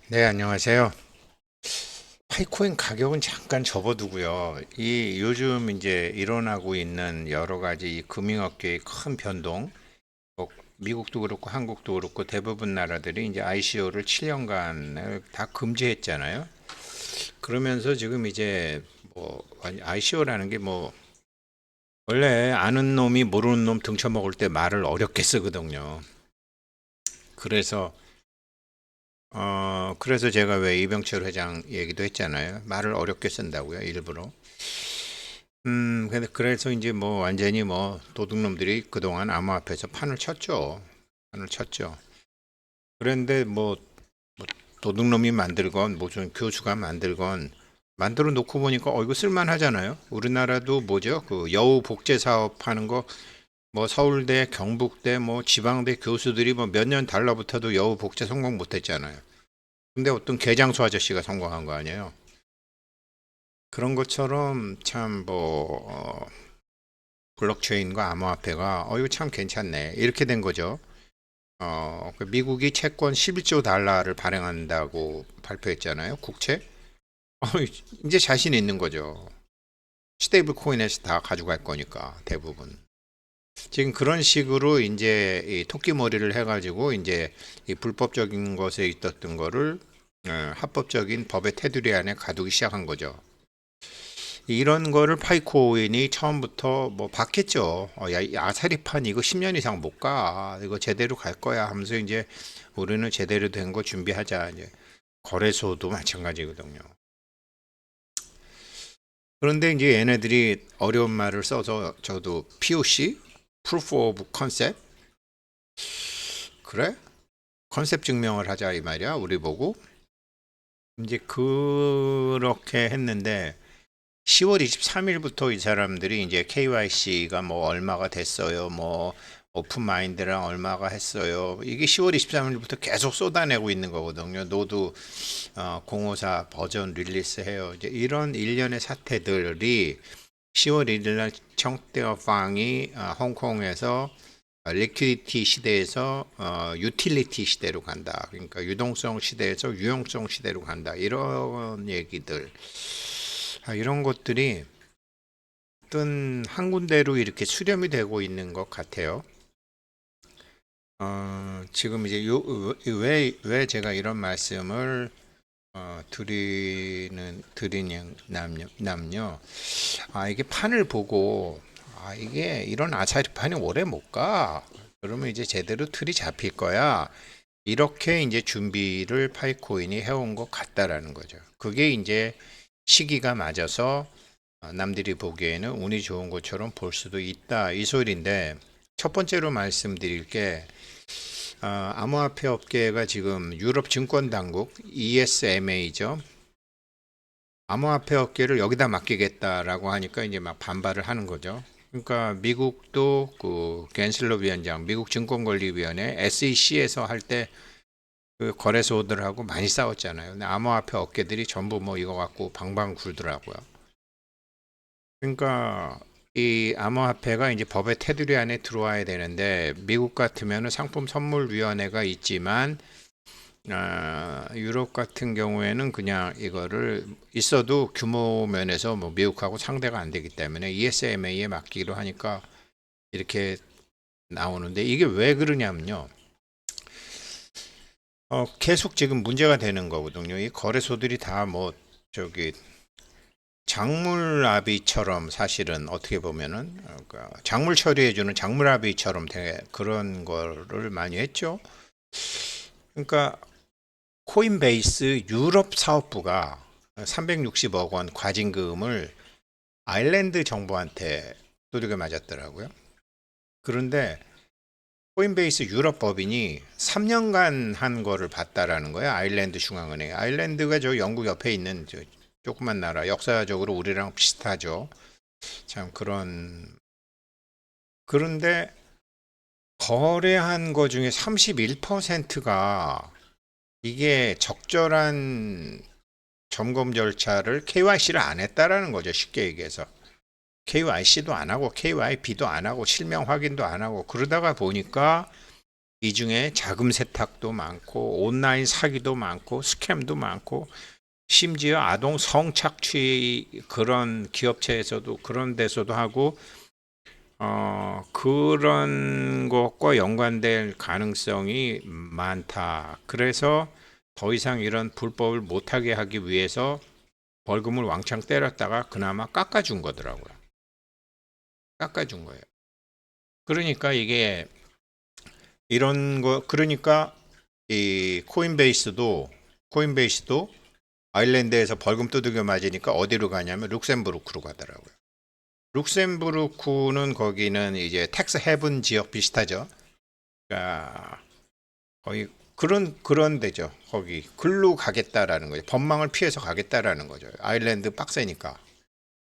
네, 안녕하세요. 파이코인 가격은 잠깐 접어두고요. 이 요즘 이제 일어나고 있는 여러 가지 이 금융업계의 큰 변동, 뭐 미국도 그렇고 한국도 그렇고 대부분 나라들이 이제 ICO를 7년간 다 금지했잖아요. 그러면서 지금 이제 뭐 ICO라는 게 뭐 원래 아는 놈이 모르는 놈 등쳐먹을 때 말을 어렵게 쓰거든요. 그래서 그래서 제가 왜 이병철 회장 얘기도 했잖아요. 말을 어렵게 쓴다고요, 일부러. 근데 그래서 이제 뭐 완전히 뭐 도둑놈들이 그동안 암호화폐에서 판을 쳤죠. 판을 쳤죠. 그런데 뭐 도둑놈이 만들건 무슨 교수가 만들건 만들어 놓고 보니까 이거 쓸만하잖아요. 우리나라도 뭐죠? 그 여우 복제 사업 하는 거 뭐 서울대, 경북대, 뭐 지방대 교수들이 뭐 몇 년 달라붙어도 여우 복제 성공 못 했잖아요. 근데 어떤 개장수 아저씨가 성공한 거 아니에요. 그런 것처럼 참 블록체인과 암호화폐가 이거 참 괜찮네. 이렇게 된 거죠. 그 미국이 채권 11조 달러를 발행한다고 발표했잖아요. 국채. 어, 이제 자신 있는 거죠. 스테이블 코인에서 다 가져갈 거니까 대부분. 지금 그런 식으로 이제 이 토끼머리를 해가지고 이제 이 불법적인 것에 있었던 거를 합법적인 법의 테두리 안에 가두기 시작한 거죠. 이런 거를 파이코인이 처음부터 뭐 봤겠죠. 야, 이 아사리판 이거 10년 이상 못 가. 이거 제대로 갈 거야 하면서 이제 우리는 제대로 된 거 준비하자. 이제 거래소도 마찬가지거든요. 그런데 이제 얘네들이 어려운 말을 써서 저도 POC, Proof of Concept, 그래? 컨셉 증명을 하자 이 말이야. 우리 보고 이제 그렇게 했는데 10월 23일부터 이 사람들이 이제 KYC가 뭐 얼마가 됐어요. 뭐 오픈 마인드랑 얼마가 했어요. 이게 10월 23일부터 계속 쏟아내고 있는 거거든요. 노드 054 버전 릴리스해요. 이제 이런 일련의 사태들이 10월 1일 날 청대어팡이 홍콩에서 리퀴디티 시대에서 유틸리티 시대로 간다. 그러니까 유동성 시대에서 유용성 시대로 간다. 이런 얘기들. 이런 것들이 어떤 한 군데로 이렇게 수렴이 되고 있는 것 같아요. 지금 이제 왜 제가 이런 말씀을 드리냐면요. 이게 판을 보고, 이게 이런 아사리판이 오래 못 가. 그러면 이제 제대로 틀이 잡힐 거야. 이렇게 이제 준비를 파이코인이 해온 것 같다라는 거죠. 그게 이제 시기가 맞아서 남들이 보기에는 운이 좋은 것처럼 볼 수도 있다 이 소리인데 첫 번째로 말씀드릴 게 암호화폐 업계가 지금 유럽 증권 당국 ESMA죠. 암호화폐 업계를 여기다 맡기겠다라고 하니까 이제 막 반발을 하는 거죠. 그러니까 미국도 그 갠슬러 위원장, 미국 증권관리위원회 SEC에서 할 때 그 거래소들하고 많이 싸웠잖아요. 근데 암호화폐 업계들이 전부 뭐 이거 갖고 방방 굴더라고요. 그러니까 이 암호화폐가 이제 법의 테두리 안에 들어와야 되는데 미국 같으면 상품 선물위원회가 있지만 유럽 같은 경우에는 그냥 이거를 있어도 규모 면에서 뭐 미국하고 상대가 안 되기 때문에 ESMA에 맡기로 하니까 이렇게 나오는데 이게 왜 그러냐면요. 계속 지금 문제가 되는 거거든요. 이 거래소들이 다 뭐 저기 작물아비처럼 사실은 어떻게 보면은 그러니까 작물 처리해주는 작물아비처럼 그런 거를 많이 했죠. 그러니까 코인베이스 유럽 사업부가 360억 원 과징금을 아일랜드 정부한테 두들겨 맞았더라고요. 그런데 코인베이스 유럽 법인이 3년간 한 거를 봤다라는 거예요. 아일랜드 중앙은행. 아일랜드가 저 영국 옆에 있는 저 조그만 나라. 역사적으로 우리랑 비슷하죠. 참 그런데 거래한 거 중에 31%가 이게 적절한 점검 절차를 KYC를 안 했다라는 거죠. 쉽게 얘기해서. KYC도 안 하고 KYB도 안 하고 실명 확인도 안 하고 그러다가 보니까 이 중에 자금 세탁도 많고 온라인 사기도 많고 스캠도 많고 심지어 아동 성착취 그런 기업체에서도 그런 데서도 하고 그런 것과 연관될 가능성이 많다. 그래서 더 이상 이런 불법을 못하게 하기 위해서 벌금을 왕창 때렸다가 그나마 깎아준 거더라고요. 깎아준 거예요. 그러니까 이게 이런 거 그러니까 이 코인베이스도 아일랜드에서 벌금 두들겨 맞으니까 어디로 가냐면 룩셈부르크로 가더라고요. 룩셈부르크는 거기는 이제 텍스 헤븐 지역 비슷하죠. 그러니까 거의 그런 데죠. 거기 글로 가겠다라는 거죠. 법망을 피해서 가겠다라는 거죠. 아일랜드 빡세니까.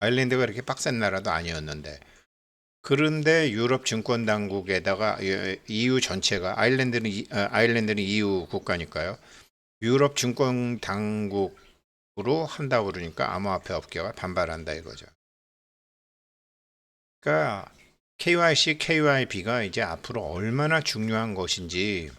아일랜드가 그렇게 빡센 나라도 아니었는데. 그런데 유럽 증권 당국에다가 EU 전체가 아일랜드는 EU 국가니까요. 유럽 증권 당국으로 한다고 그러니까 암호화폐 업계가 반발한다 이거죠. 그러니까 KYC, KYB가 이제 앞으로 얼마나 중요한 것인지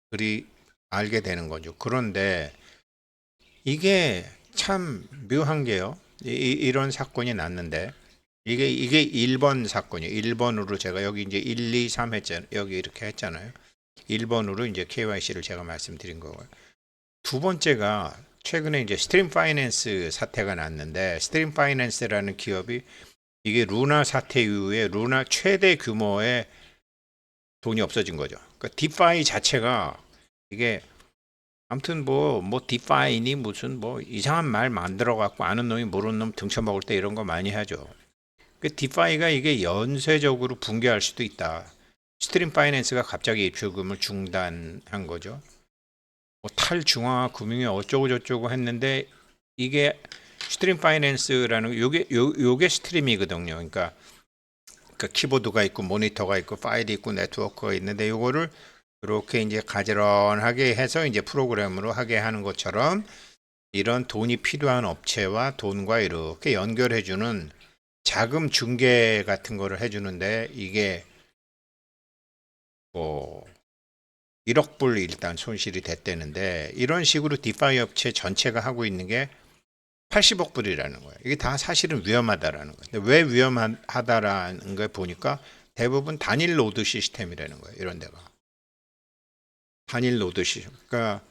그리 알게 되는 거죠. 그런데 이게 참 묘한 게요. 이런 사건이 났는데 이게 1번 사건이에요. 1번으로 제가 여기 이제 1, 2, 3 했잖아요. 여기 이렇게 했잖아요. 1번으로 이제 KYC를 제가 말씀드린 거고요. 두 번째가 최근에 이제 스트림 파이낸스 사태가 났는데 스트림 파이낸스라는 기업이 이게 루나 사태 이후에 루나 최대 규모의 돈이 없어진 거죠. 그러니까 디파이 자체가 이게 아무튼 뭐 디파이니 무슨 뭐 이상한 말 만들어 갖고 아는 놈이 모르는 놈 등쳐먹을 때 이런 거 많이 하죠. 그 디파이가 이게 연쇄적으로 붕괴할 수도 있다. 스트림 파이낸스가 갑자기 입출금을 중단한 거죠. 뭐 탈중앙화 금융이 어쩌고 저쩌고 했는데 이게 스트림 파이낸스라는 요게 스트림이거든요. 그러니까 그 키보드가 있고 모니터가 있고 파일이 있고 네트워크가 있는데 요거를 이렇게 이제 가지런하게 해서 이제 프로그램으로 하게 하는 것처럼 이런 돈이 필요한 업체와 돈과 이렇게 연결해주는 자금 중개 같은 거를 해주는데 이게 뭐 1억 불 일단 손실이 됐다는데 이런 식으로 디파이 업체 전체가 하고 있는 게 80억 불이라는 거예요. 이게 다 사실은 위험하다라는 거예요. 근데 왜 위험하다라는 걸 보니까 대부분 단일 노드 시스템이라는 거예요. 이런 데가. 단일 노드 시스템. 그러니까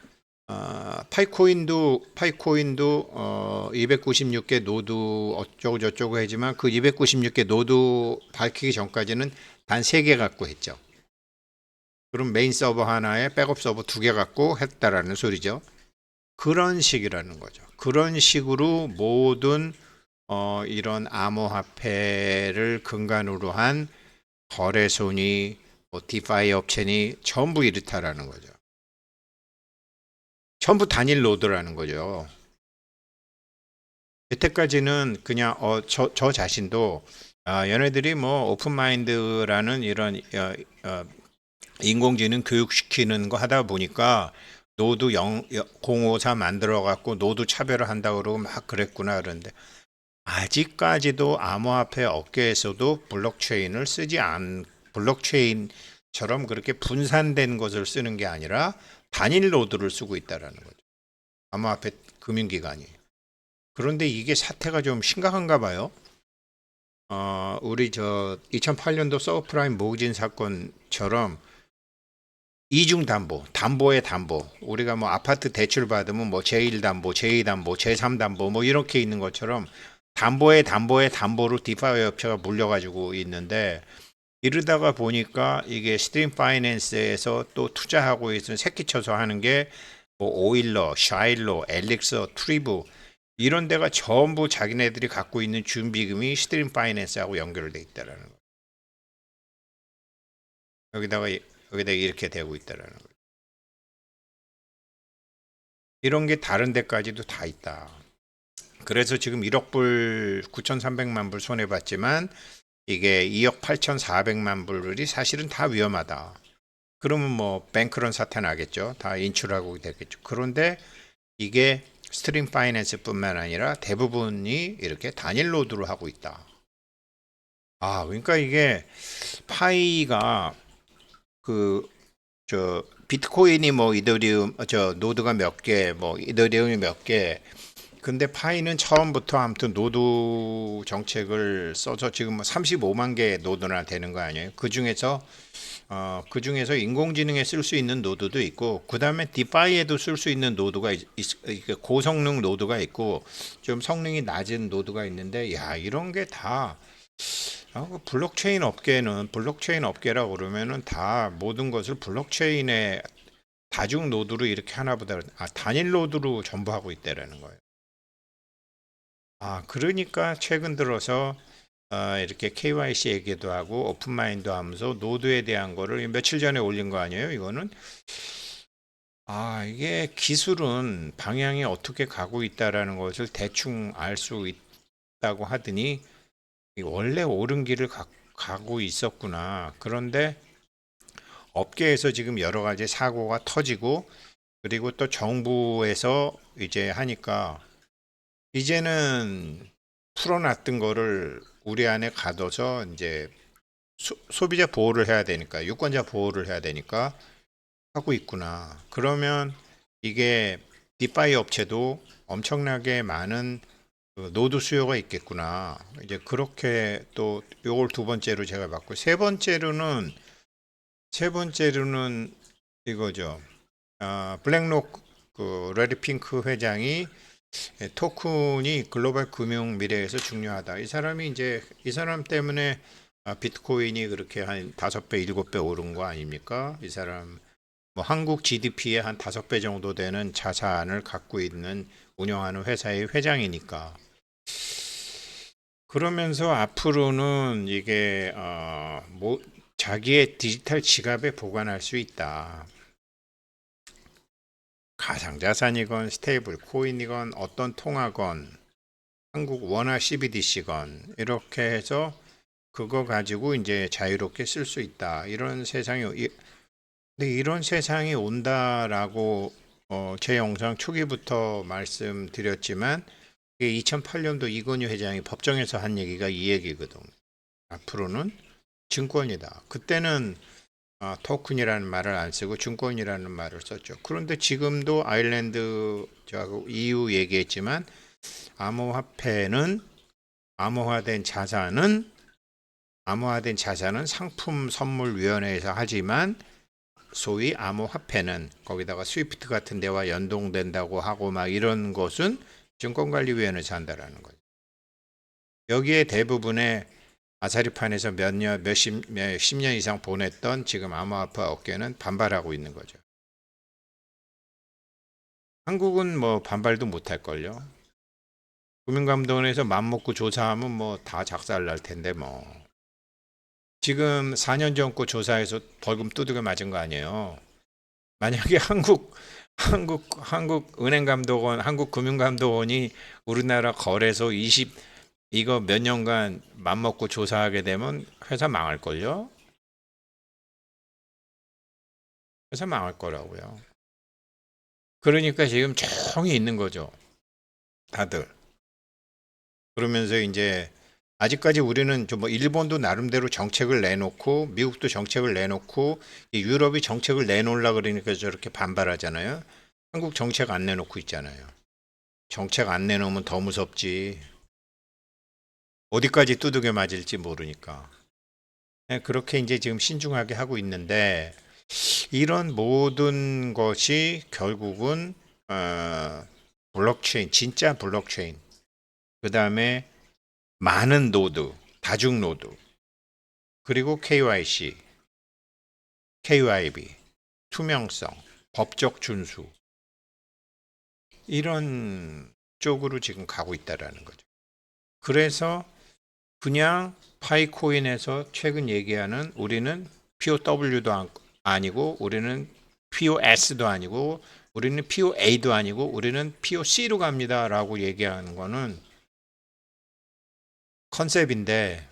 파이코인도 296개 노드 어쩌고 저쩌고 하지만 그 296개 노드 밝히기 전까지는 단 3개 갖고 했죠. 그럼 메인 서버 하나에 백업 서버 2개 갖고 했다라는 소리죠. 그런 식이라는 거죠. 그런 식으로 모든 이런 암호화폐를 근간으로 한 거래소니 뭐 디파이 업체니 전부 이렇다라는 거죠. 전부 단일 노드라는 거죠. 여태까지는 그냥 저 자신도 얘네들이 뭐 오픈마인드라는 이런 인공지능 교육시키는 거 하다 보니까 노드 054 만들어 갖고 노드 차별을 한다고 그러고 막 그랬구나 그런데 아직까지도 암호화폐 업계에서도 블록체인처럼 그렇게 분산된 것을 쓰는 게 아니라 단일 노드를 쓰고 있다라는 거죠. 암호화폐 금융기관이. 그런데 이게 사태가 좀 심각한가 봐요. 우리 저 2008년도 서브프라임 모진 사건처럼 이중 담보의 담보. 우리가 뭐 아파트 대출 받으면 뭐 제1담보, 제2담보, 제3담보 뭐 이렇게 있는 것처럼 담보의 담보로 디파이 업체가 물려가지고 있는데 이러다가 보니까 이게 스트림 파이낸스에서 또 투자하고 있는 새끼쳐서 하는 게 뭐 오일러, 샤일러, 엘릭서, 트리브 이런 데가 전부 자기네들이 갖고 있는 준비금이 스트림 파이낸스하고 연결돼 있다라는 거. 여기다가 이렇게 되고 있다라는 거. 이런 게 다른 데까지도 다 있다. 그래서 지금 1억 불 9,300만 불 손해 봤지만 이게 2억 8,400만 불이 사실은 다 위험하다. 그러면 뭐 뱅크런 사태 나겠죠. 다 인출하고 되겠죠. 그런데 이게 스트림 파이낸스뿐만 아니라 대부분이 이렇게 단일 노드로 하고 있다. 그러니까 이게 파이가 그 저 비트코인이 뭐 이더리움 저 노드가 몇 개, 뭐 이더리움이 몇 개. 근데 파이는 처음부터 아무튼 노드 정책을 써서 지금 뭐 35만 개 노드나 되는 거 아니에요? 그 중에서 인공지능에 쓸 수 있는 노드도 있고, 그 다음에 디파이에도 쓸 수 있는 노드가 고성능 노드가 있고, 좀 성능이 낮은 노드가 있는데, 야, 이런 게 다 블록체인 업계라고 그러면은 다 모든 것을 블록체인의 다중 노드로 이렇게 하나보다 단일 노드로 전부 하고 있다라는 거예요. 그러니까 최근 들어서 이렇게 KYC 얘기도 하고 오픈마인드 하면서 노드에 대한 거를 며칠 전에 올린 거 아니에요? 이거는 이게 기술은 방향이 어떻게 가고 있다라는 것을 대충 알 수 있다고 하더니 원래 옳은 길을 가고 있었구나. 그런데 업계에서 지금 여러 가지 사고가 터지고, 그리고 또 정부에서 이제 하니까 이제는 풀어놨던 거를 우리 안에 가둬서 이제 소비자 보호를 해야 되니까, 유권자 보호를 해야 되니까 하고 있구나. 그러면 이게 디파이 업체도 엄청나게 많은 노드 수요가 있겠구나. 이제 그렇게 또 요걸 두 번째로 제가 봤고, 세 번째로는 이거죠. 블랙록 그 레리 핑크 회장이 토큰이 글로벌 금융 미래에서 중요하다. 이 사람 때문에 비트코인이 그렇게 한 5배, 7배 오른 거 아닙니까? 이 사람 뭐 한국 GDP의 한 5배 정도 되는 자산을 갖고 있는 운영하는 회사의 회장이니까. 그러면서 앞으로는 이게 뭐 자기의 디지털 지갑에 보관할 수 있다. 가상자산이건 스테이블 코인이건 어떤 통화건 한국 원화 CBDC건 이렇게 해서 그거 가지고 이제 자유롭게 쓸 수 있다. 근데 이런 세상이 온다라고 제 영상 초기부터 말씀드렸지만, 이게 2008년도 이건희 회장이 법정에서 한 얘기가 이 얘기거든. 앞으로는 증권이다. 그때는 토큰이라는 말을 안 쓰고 증권이라는 말을 썼죠. 그런데 지금도 아일랜드 저하고 EU 얘기했지만, 암호화폐는 암호화된 자산은 상품선물위원회에서 하지만, 소위 암호화폐는 거기다가 스위프트 같은 데와 연동된다고 하고 막 이런 것은 증권관리위원회에서 한다라는 거죠. 여기에 대부분의 아사리판에서 십 년 이상 보냈던 지금 암호화폐 업계는 반발하고 있는 거죠. 한국은 뭐 반발도 못할걸요. 금융감독원에서 맘먹고 조사하면 뭐 다 작살 날 텐데 뭐. 지금 4년 전 거 조사해서 벌금 두들겨 맞은 거 아니에요. 만약에 한국은행감독원, 한국금융감독원이 우리나라 거래소 이거 몇 년간 맘먹고 조사하게 되면 회사 망할걸요? 회사 망할 거라고요. 그러니까 지금 조용히 있는 거죠. 다들. 그러면서 이제 아직까지 우리는 뭐 일본도 나름대로 정책을 내놓고 미국도 정책을 내놓고 유럽이 정책을 내놓으려 그러니까 저렇게 반발하잖아요. 한국 정책 안 내놓고 있잖아요. 정책 안 내놓으면 더 무섭지. 어디까지 두들겨 맞을지 모르니까. 네, 그렇게 이제 지금 신중하게 하고 있는데, 이런 모든 것이 결국은 블록체인, 진짜 블록체인, 그 다음에 많은 노드, 다중 노드, 그리고 KYC, KYB, 투명성, 법적 준수, 이런 쪽으로 지금 가고 있다라는 거죠. 그래서 그냥 파이코인에서 최근 얘기하는 우리는 POW도 아니고 우리는 POS도 아니고 우리는 POA도 아니고 우리는 POC로 갑니다라고 얘기하는 거는 컨셉인데,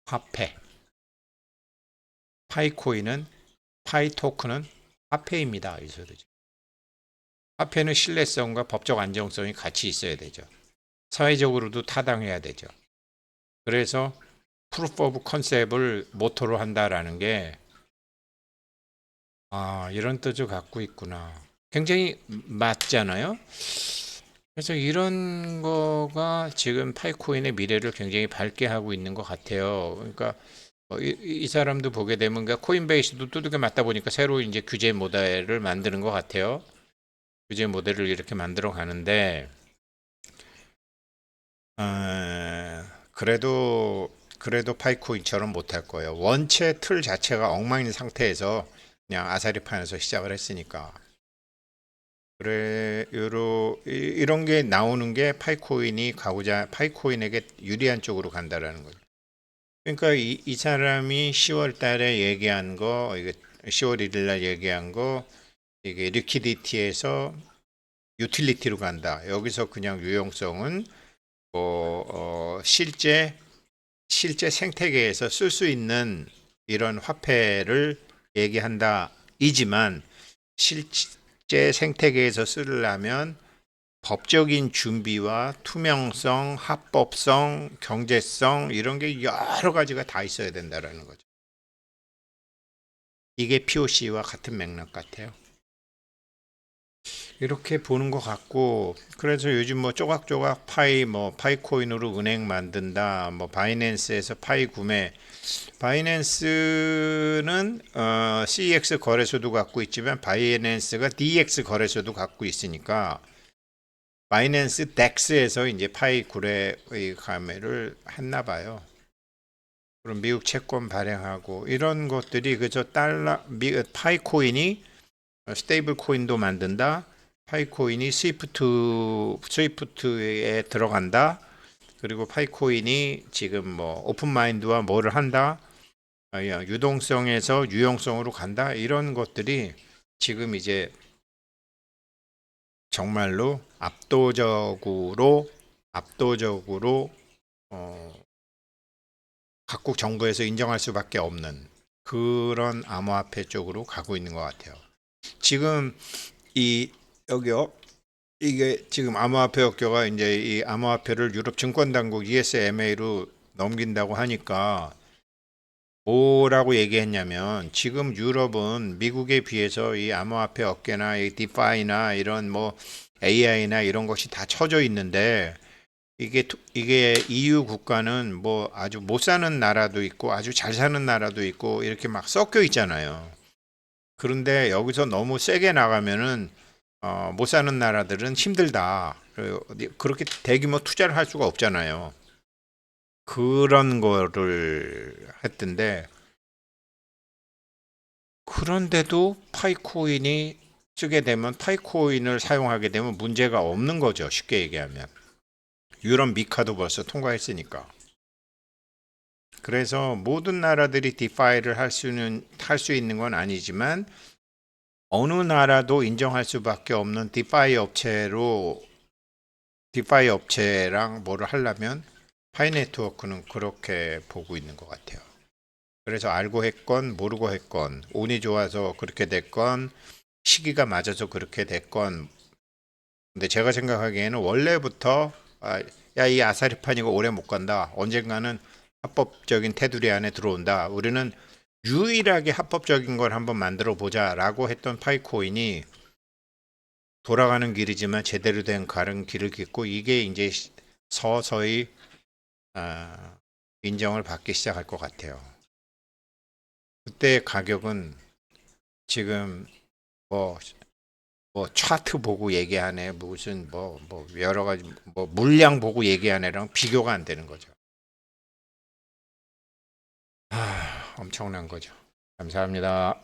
화폐, 파이코인은 파이 토큰은 화폐입니다. 이 소리죠. 화폐는 신뢰성과 법적 안정성이 같이 있어야 되죠. 사회적으로도 타당해야 되죠. 그래서 프루프 오브 컨셉을 모토로 한다라는 게 이런 뜻을 갖고 있구나. 굉장히 맞잖아요. 그래서 이런 거가 지금 파이코인의 미래를 굉장히 밝게 하고 있는 것 같아요. 그러니까 이 사람도 보게 되면 그러니까 코인베이스도 두들겨 맞다 보니까 새로 이제 규제 모델을 만드는 것 같아요. 규제 모델을 이렇게 만들어 가는데 그래도 파이코인처럼 못할 거예요. 원체 틀 자체가 엉망인 상태에서 그냥 아사리판에서 시작을 했으니까. 그래, 이런 게 나오는 게 파이코인에게 유리한 쪽으로 간다라는 거죠. 그러니까 이 사람이 10월 달에 얘기한 거, 이게 10월 1일 날 얘기한 거, 이게 리퀴디티에서 유틸리티로 간다. 여기서 그냥 유용성은 실제 생태계에서 쓸 수 있는 이런 화폐를 얘기한다. 이지만 실제 생태계에서 쓰려면 법적인 준비와 투명성, 합법성, 경제성 이런 게 여러 가지가 다 있어야 된다라는 거죠. 이게 POC와 같은 맥락 같아요. 이렇게 보는 것 같고 그래서 요즘 뭐 조각조각 파이코인으로 은행 만든다 뭐 바이낸스에서 파이 구매 바이낸스는 CEX 거래소도 갖고 있지만 바이낸스가 DX 거래소도 갖고 있으니까 바이낸스 덱스에서 이제 파이 구매의 감매를 했나 봐요. 그럼 미국 채권 발행하고 이런 것들이 그저 파이코인이 스테이블 코인도 만든다. 파이코인이 스위프트에 들어간다. 그리고 파이코인이 지금 뭐 오픈마인드와 뭐를 한다. 유동성에서 유용성으로 간다. 이런 것들이 지금 이제 정말로 압도적으로 어, 각국 정부에서 인정할 수밖에 없는 그런 암호화폐 쪽으로 가고 있는 것 같아요. 지금 이 여기요. 이게 지금 암호화폐 업계가 이제 이 암호화폐를 유럽 증권 당국 ESMA로 넘긴다고 하니까 뭐라고 얘기했냐면 지금 유럽은 미국에 비해서 이 암호화폐 업계나 이 디파이나 이런 뭐 AI나 이런 것이 다 쳐져 있는데 이게 EU 국가는 뭐 아주 못 사는 나라도 있고 아주 잘 사는 나라도 있고 이렇게 막 섞여 있잖아요. 그런데 여기서 너무 세게 나가면은 못 사는 나라들은 힘들다. 그렇게 대규모 투자를 할 수가 없잖아요. 그런 거를 했던데 그런데도 파이코인이 쓰게 되면 파이코인을 사용하게 되면 문제가 없는 거죠. 쉽게 얘기하면. 유럽 미카도 벌써 통과했으니까. 그래서 모든 나라들이 디파이를 할 수 있는 건 아니지만 어느 나라도 인정할 수밖에 없는 디파이 업체랑 뭐를 하려면 파이 네트워크는 그렇게 보고 있는 것 같아요. 그래서 알고 했건 모르고 했건 운이 좋아서 그렇게 됐건 시기가 맞아서 그렇게 됐건 근데 제가 생각하기에는 원래부터 이 아사리판 이거 오래 못 간다. 언젠가는 합법적인 테두리 안에 들어온다. 우리는 유일하게 합법적인 걸 한번 만들어 보자라고 했던 파이코인이 돌아가는 길이지만 제대로 된 가는 길을 깃고 이게 이제 서서히 인정을 받기 시작할 것 같아요. 그때 가격은 지금 뭐, 뭐 차트 보고 얘기하네 무슨 뭐 여러 가지 뭐 물량 보고 얘기하네랑 비교가 안 되는 거죠. 엄청난 거죠. 감사합니다.